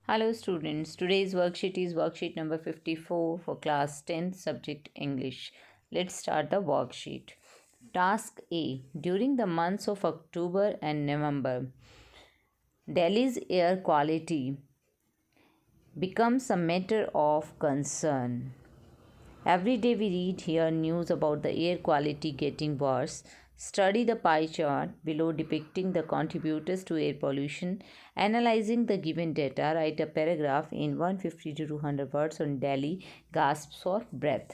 Hello students, today's worksheet is worksheet number 54 for class 10 subject English. Let's start the worksheet. Task A. During the months of October and November, Delhi's air quality becomes a matter of concern. Every day we read here news about the air quality getting worse. Study the pie chart below depicting the contributors to air pollution. Analyzing the given data, write a paragraph in 150 to 200 words on Delhi gasps for breath.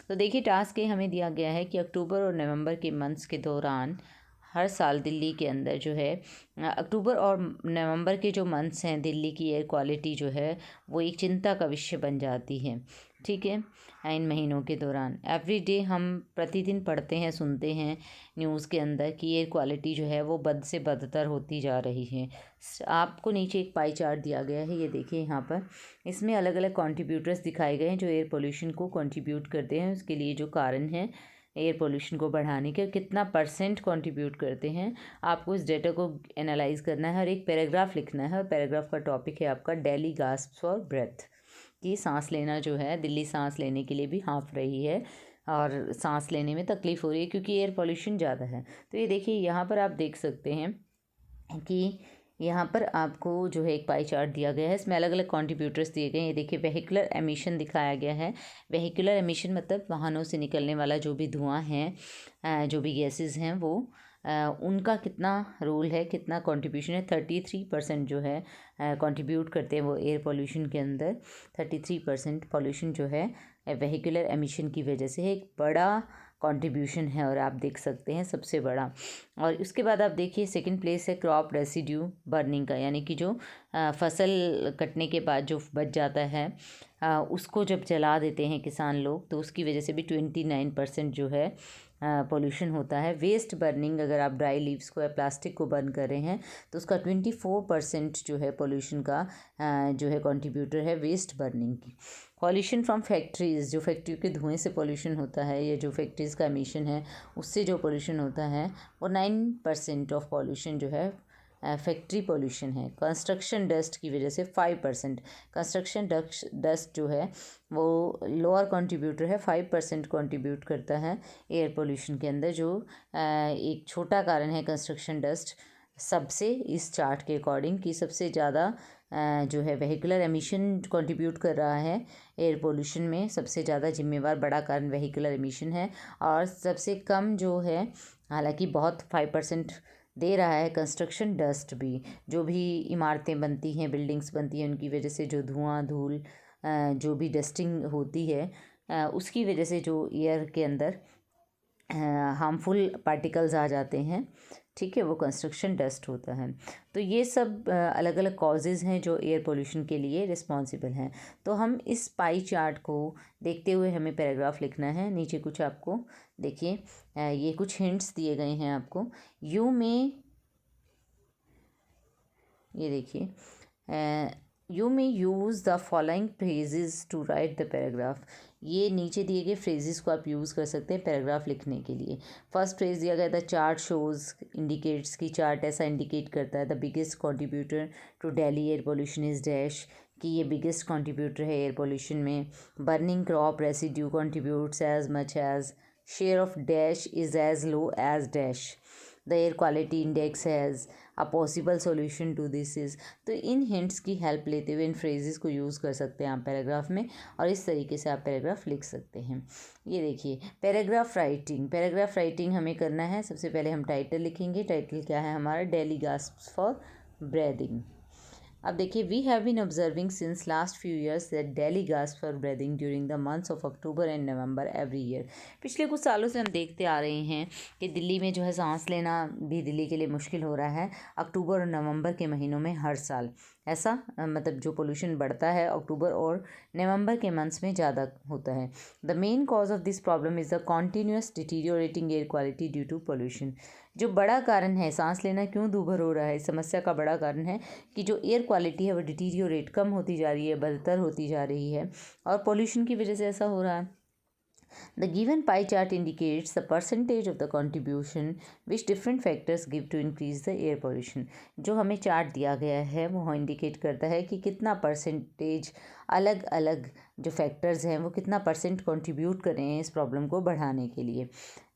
तो देखिए task ये हमें दिया गया है कि अक्टूबर और नवंबर के मंथ्स के दौरान हर साल दिल्ली के अंदर जो है अक्टूबर और नवंबर के जो मंथ्स हैं दिल्ली की एयर क्वालिटी जो है वो एक चिंता का विषय बन जाती है। ठीक है, इन महीनों के दौरान एवरी डे हम प्रतिदिन पढ़ते हैं सुनते हैं न्यूज़ के अंदर कि एयर क्वालिटी जो है वो बद से बदतर होती जा रही है। आपको नीचे एक पाई चार्ट दिया गया है, ये देखिए यहाँ पर। इसमें अलग अलग कंट्रीब्यूटर्स दिखाए गए हैं जो एयर पोल्यूशन को कंट्रीब्यूट करते हैं, उसके लिए जो कारण है एयर पोल्यूशन को बढ़ाने के कितना परसेंट कंट्रीब्यूट करते हैं। आपको इस डेटा को एनालाइज करना है और एक पैराग्राफ लिखना है और पैराग्राफ का टॉपिक है आपका डेली गास्प्स फॉर ब्रेथ, कि सांस लेना जो है दिल्ली सांस लेने के लिए भी हाँफ रही है और सांस लेने में तकलीफ़ हो रही है क्योंकि एयर पोल्यूशन ज़्यादा है। तो ये देखिए यहाँ पर आप देख सकते हैं कि यहाँ पर आपको जो है एक पाई चार्ट दिया गया है, इसमें अलग अलग कंट्रीब्यूटर्स दिए गए हैं। ये देखिए वेहिकुलर एमिशन दिखाया गया है। वेहिकुलर एमिशन मतलब वाहनों से निकलने वाला जो भी धुआं है, जो भी गैसेस हैं वो उनका कितना रोल है, कितना कंट्रीब्यूशन है। 33% जो है कंट्रीब्यूट करते हैं वो एयर पोल्यूशन के अंदर। 33% पोल्यूशन जो है वेहिकुलर एमिशन की वजह से एक बड़ा कंट्रीब्यूशन है और आप देख सकते हैं सबसे बड़ा। और उसके बाद आप देखिए सेकंड प्लेस है क्रॉप रेसिड्यू बर्निंग का, यानी कि जो फसल कटने के बाद जो बच जाता है उसको जब जला देते हैं किसान लोग तो उसकी वजह से भी 29% जो है पोल्यूशन होता है। वेस्ट बर्निंग, अगर आप ड्राई लीव्स को या प्लास्टिक को बर्न कर रहे हैं तो उसका 24% जो है पोल्यूशन का जो है कंट्रीब्यूटर है वेस्ट बर्निंग की। पॉल्यूशन फ्रॉम फैक्ट्रीज़, जो फैक्ट्री के धुएं से पोल्यूशन होता है या जो फैक्ट्रीज़ का एमिशन है उससे जो पोल्यूशन होता है वो 9% ऑफ पोल्यूशन जो है फैक्ट्री पोल्यूशन है। कंस्ट्रक्शन डस्ट की वजह से 5%। कंस्ट्रक्शन डस्ट जो है वो लोअर कंट्रीब्यूटर है, 5% कंट्रीब्यूट करता है एयर पोल्यूशन के अंदर, जो एक छोटा कारण है कंस्ट्रक्शन डस्ट सबसे इस चार्ट के अकॉर्डिंग कि सबसे ज़्यादा जो है वेहिकुलर एमिशन कंट्रीब्यूट कर रहा है एयर पोल्यूशन में। सबसे ज़्यादा जिम्मेवार बड़ा कारण वेहिकुलर एमिशन है और सबसे कम जो है, हालांकि बहुत 5% दे रहा है कंस्ट्रक्शन डस्ट भी। जो भी इमारतें बनती हैं, बिल्डिंग्स बनती हैं, उनकी वजह से जो धुआं धूल जो भी डस्टिंग होती है उसकी वजह से जो एयर के अंदर हार्मफुल पार्टिकल्स आ जाते हैं, ठीक है, वो कंस्ट्रक्शन डस्ट होता है। तो ये सब अलग अलग कॉजेज़ हैं जो एयर पोल्यूशन के लिए रिस्पॉन्सिबल हैं। तो हम इस पाई चार्ट को देखते हुए हमें पैराग्राफ लिखना है। नीचे कुछ आपको देखिए ये कुछ हिंट्स दिए गए हैं आपको। ये देखिए you may use the following phrases to write the paragraph. ये नीचे दिए गए फ्रेजेस को आप यूज़ कर सकते हैं पैराग्राफ लिखने के लिए। फर्स्ट फ्रेज दिया गया था चार्ट शोज़ इंडिकेट्स की, चार्ट ऐसा इंडिकेट करता है the biggest contributor to Delhi air pollution is dash, कि ये बिगेस्ट कंट्रीब्यूटर है एयर पोल्यूशन में। Burning crop residue contributes as much as, share of dash is as low as dash, the air quality index has a possible solution to this is. तो इन hints की help लेते हुए इन phrases को use कर सकते हैं आप पैराग्राफ में और इस तरीके से आप पैराग्राफ लिख सकते हैं। ये देखिए पैराग्राफ राइटिंग। पैराग्राफ राइटिंग हमें करना है, सबसे पहले हम टाइटल लिखेंगे। टाइटल क्या है हमारा, डेली गास्प्स फॉर ब्रीदिंग। अब देखिए we have been observing since last few years that daily gasp for breathing during the months of October and November every year. पिछले कुछ सालों से हम देखते आ रहे हैं कि दिल्ली में जो है सांस लेना भी दिल्ली के लिए मुश्किल हो रहा है अक्टूबर और नवंबर के महीनों में हर साल। ऐसा मतलब जो पोल्यूशन बढ़ता है अक्टूबर और नवंबर के मंथ्स में ज़्यादा होता है। The main cause of this problem is the continuous deteriorating air quality due to pollution. जो बड़ा कारण है सांस लेना क्यों दूभर हो रहा है, इस समस्या का बड़ा कारण है कि जो एयर क्वालिटी है वो डिटीरियोरेट कम होती जा रही है, बदतर होती जा रही है और पोल्यूशन की वजह से ऐसा हो रहा है। The given pie chart indicates the percentage of the contribution which different factors give to increase the air pollution. जो हमें चार्ट दिया गया है वो इंडिकेट करता है कि कितना परसेंटेज अलग अलग जो फैक्टर्स हैं वो कितना परसेंट कंट्रीब्यूट कर रहे हैं इस प्रॉब्लम को बढ़ाने के लिए।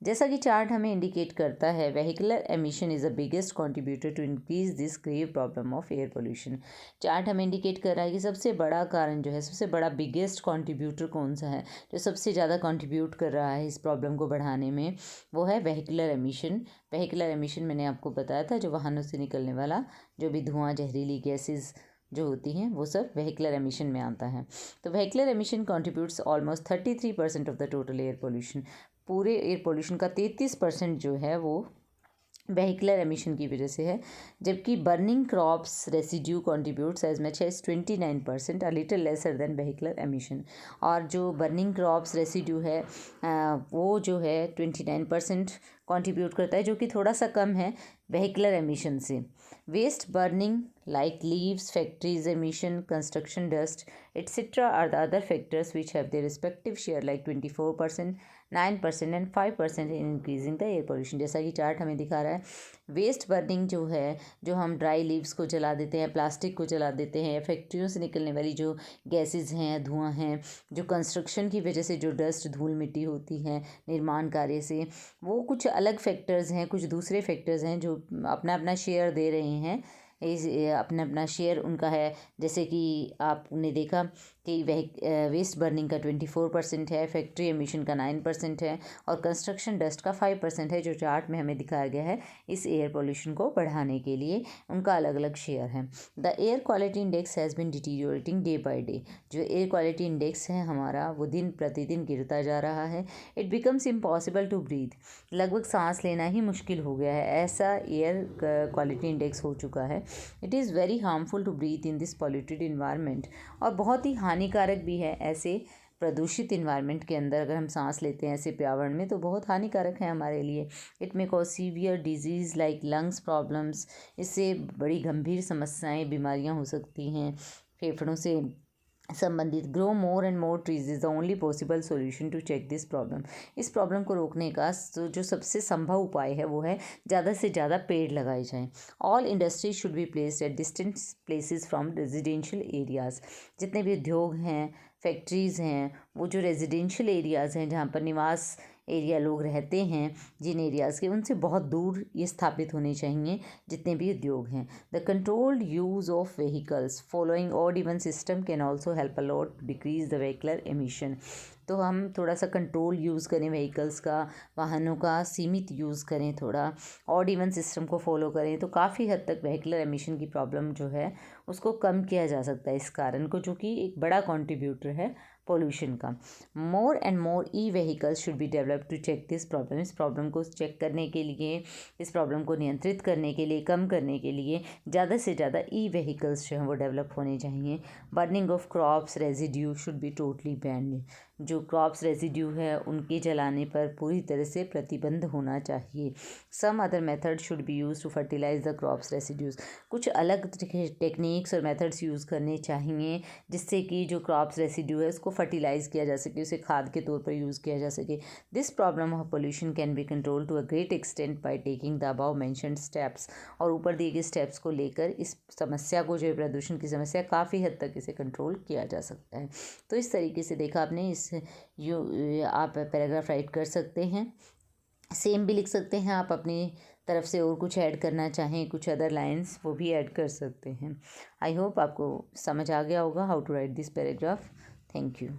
जैसा कि चार्ट हमें इंडिकेट करता है, vehicular emission is the biggest contributor to increase this grave problem of air pollution. Chart हमें इंडिकेट कर रहा है कि सबसे बड़ा कारण जो है, सबसे बड़ा बिगेस्ट कंट्रीब्यूटर कौन सा है, जो सबसे ज़्यादा कंट्रीब्यूट कर रहा है इस प्रॉब्लम को बढ़ाने में, वो है वेहिकुलर एमिशन। वेहिकुलर एमिशन मैंने आपको बताया था, जो वाहनों से निकलने वाला जो भी धुआं, जहरीली गैसेज जो होती हैं वो सब वेहिकुलर एमिशन में आता है। तो vehicular emission contributes almost 33% of the total air pollution. पूरे एयर पोल्यूशन का 33% जो है वो वेहिकुलर एमिशन की वजह से है, जबकि burning crops residue contributes as much as 29%, a little lesser than vehicular emission. और जो बर्निंग क्रॉप्स रेसिड्यू है वो जो है 29% कंट्रीब्यूट करता है, जो कि थोड़ा सा कम है वेहिकुलर एमिशन से। Waste burning like leaves, factories emission, construction dust etcetera are the other factors which have their respective share like 24%, 9% and 5% in increasing the air pollution. जैसा कि चार्ट हमें दिखा रहा है, वेस्ट बर्निंग जो है, जो हम ड्राई लीव्स को जला देते हैं, प्लास्टिक को जला देते हैं, फैक्ट्रियों से निकलने वाली जो गैसेज हैं, धुआं हैं, जो कंस्ट्रक्शन की वजह से जो डस्ट, धूल मिट्टी होती है निर्माण कार्य से, वो कुछ अलग फैक्टर्स हैं, कुछ दूसरे फैक्टर्स हैं जो अपना अपना शेयर दे रहे हैं। इस अपना अपना शेयर उनका है। जैसे कि आपने देखा कि वेस्ट बर्निंग का 24% है, फैक्ट्री एमिशन का 9% है और कंस्ट्रक्शन डस्ट का 5% है, जो चार्ट में हमें दिखाया गया है इस एयर पोल्यूशन को बढ़ाने के लिए उनका अलग अलग शेयर है। The air quality index has been deteriorating day by day. जो एयर क्वालिटी इंडेक्स है हमारा वो दिन प्रतिदिन गिरता जा रहा है। It becomes impossible to breathe. लगभग सांस लेना ही मुश्किल हो गया है, ऐसा एयर क्वालिटी इंडेक्स हो चुका है। It is very harmful to breathe in this polluted environment. और बहुत ही हानिकारक भी है ऐसे प्रदूषित इन्वायरमेंट के अंदर अगर हम सांस लेते हैं ऐसे पर्यावरण में, तो बहुत हानिकारक है हमारे लिए। It may cause severe disease like lungs problems. इससे बड़ी गंभीर समस्याएं, बीमारियां हो सकती हैं फेफड़ों से संबंधित। Grow more and more trees is the only possible solution to check this problem. इस प्रॉब्लम को रोकने का जो सबसे संभव उपाय है वो है ज़्यादा से ज़्यादा पेड़ लगाए जाएं। All industries should be placed at distant places from residential areas. जितने भी उद्योग हैं, फैक्ट्रीज़ हैं, वो जो रेजिडेंशियल एरियाज़ हैं जहाँ पर निवास एरिया लोग रहते हैं, जिन एरियाज़ के, उनसे बहुत दूर ये स्थापित होने चाहिए जितने भी उद्योग हैं। The controlled use of vehicles following odd even system can also help a lot to decrease the vehicular emission. तो हम थोड़ा सा कंट्रोल यूज़ करें व्हीकल्स का, वाहनों का सीमित यूज़ करें, थोड़ा ऑड इवन सिस्टम को फॉलो करें, तो काफ़ी हद तक व्हीकलर एमिशन की प्रॉब्लम जो है उसको कम किया जा सकता है, इस कारण को, जो कि एक बड़ा कॉन्ट्रीब्यूटर है पोल्यूशन का। More and more E vehicles should be develop to check this problem. इस प्रॉब्लम को चेक करने के लिए, इस प्रॉब्लम को नियंत्रित करने के लिए, कम करने के लिए ज़्यादा से ज़्यादा ई व्हीकल्स जो हैं वो डेवलप होने चाहिए। Burning of crops residue should be totally band. जो क्रॉप्स रेजिड्यू है उनके जलाने पर पूरी तरह से प्रतिबंध होना चाहिए। Some other method should be use to fertilize the crops residues. कुछ अलग टेक्निक्स और मेथड्स यूज़ करने चाहिए जिससे कि जो क्रॉप्स रेसिड्यू है उसको फर्टिलाइज़ किया जा सके, उसे खाद के तौर पर यूज़ किया जा सके। This problem of pollution can be control to a great extent by taking the above mentioned steps. और ऊपर दिए गए स्टेप्स को लेकर इस समस्या को, जो है प्रदूषण की समस्या, काफ़ी हद तक इसे कंट्रोल किया जा सकता है। तो इस तरीके से देखा आपने, इस आप पैराग्राफ राइट कर सकते हैं। सेम भी लिख सकते हैं आप अपनी तरफ से, और कुछ ऐड करना चाहें, कुछ अदर लाइंस, वो भी ऐड कर सकते हैं। आई होप आपको समझ आ गया होगा how to write this paragraph. Thank you.